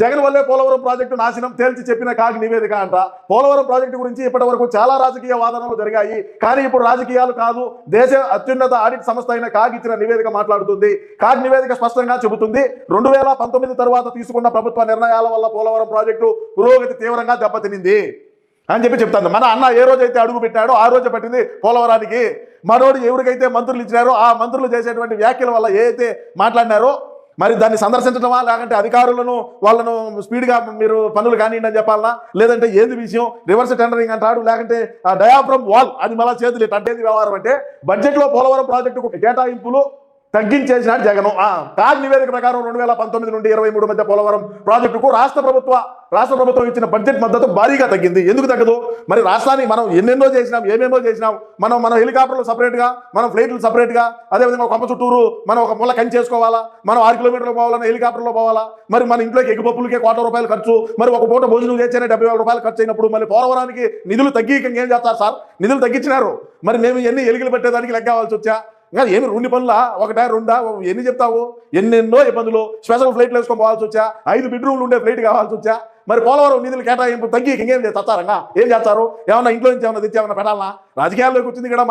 జగన్ వల్లే పోలవరం ప్రాజెక్టు నాశనం తేల్చి చెప్పిన కాగ్ నివేదిక అంట. పోలవరం ప్రాజెక్టు గురించి ఇప్పటి వరకు చాలా రాజకీయ వాదనలు జరిగాయి. కానీ ఇప్పుడు రాజకీయాలు కాదు, దేశ అత్యున్నత ఆడిట్ సంస్థ అయిన కాగ్ ఇచ్చిన నివేదిక మాట్లాడుతుంది. కాగ్ నివేదిక స్పష్టంగా చెబుతుంది, 2019 తర్వాత తీసుకున్న ప్రభుత్వ నిర్ణయాల వల్ల పోలవరం ప్రాజెక్టు పురోగతి తీవ్రంగా దెబ్బతినింది అని చెప్తాను. మన అన్న ఏ రోజైతే అడుగు పెట్టాడో ఆ రోజు పట్టింది పోలవరానికి. మనోడు ఎవరికైతే మంత్రులు ఇచ్చినారో ఆ మంత్రులు చేసేటువంటి వ్యాఖ్యల వల్ల ఏదైతే మాట్లాడినారో మరి దాన్ని సందర్శించడమా, లేకంటే అధికారులను వాళ్ళను స్పీడ్గా మీరు పనులు కానివ్వండి అని చెప్పాలనా, లేదంటే ఏంది విషయం రివర్స్ టెండరింగ్ అంటాడు, లేకంటే డయాఫ్రమ్ వాల్ అది మళ్ళీ చేతులు అంటే వ్యవహారం. అంటే బడ్జెట్లో పోలవరం ప్రాజెక్టుకు కేటాయింపులు తగ్గించేసినాడు జగన్. కాగ్ నివేదిక ప్రకారం 2019 నుండి 23 మధ్య పోలవరం ప్రాజెక్టుకు రాష్ట్ర ప్రభుత్వం ఇచ్చిన బడ్జెట్ మద్దతు భారీగా తగ్గింది. ఎందుకు తగ్గదు? మరి రాష్ట్రాన్ని మనం ఎన్నెన్నో చేసినాం, ఏమేమో చేసినాం. మన హెలికాప్టర్లు సపరేట్గా, మనం ఫ్లైట్లు సపరేట్గా, అదేవిధంగా కొమ్మ చుట్టూరు మనం ఒక మూల కంచి చేసుకోవాలా, మనం 6 కిలోమీటర్లు పోవాలన్నా హెలికాప్టర్లో పోవాలా, మరి మన ఇంట్లోకి ఎగ్గుపప్పులకే ₹1,00,000 ఖర్చు, మరి ఒక పూట భోజనం చేస్తేనే ₹70,000 ఖర్చు అయినప్పుడు మళ్ళీ పోలవరానికి నిధులు తగ్గికంగా ఏం చేస్తారు సార్? నిధులు తగ్గించినారు, మరి మేము ఎన్ని ఎలుగులు పెట్టేదానికి లెక్క కావాల్సి వచ్చా? ఇంకా ఏమి 2 పనులా, 1 2 ఎన్ని చెప్తావు? ఎన్నెన్నో ఇబ్బందులు. స్పెషల్ ఫ్లైట్లు వేసుకొని పోవాల్సి వచ్చా, 5 బెడ్రూమ్లు ఉండే ఫ్లైట్ కావాల్సి వచ్చా. మరి పోలవరం నిధులు కేటాయింపు తగ్గి ఇంకేం చేస్తారంగా? ఏం చేస్తారు? ఏమన్నా ఇంట్లో నుంచి ఏమన్నా తెచ్చి ఏమన్నా పెట్టాలన్నా? రాజకీయాల్లోకి వచ్చింది కూడా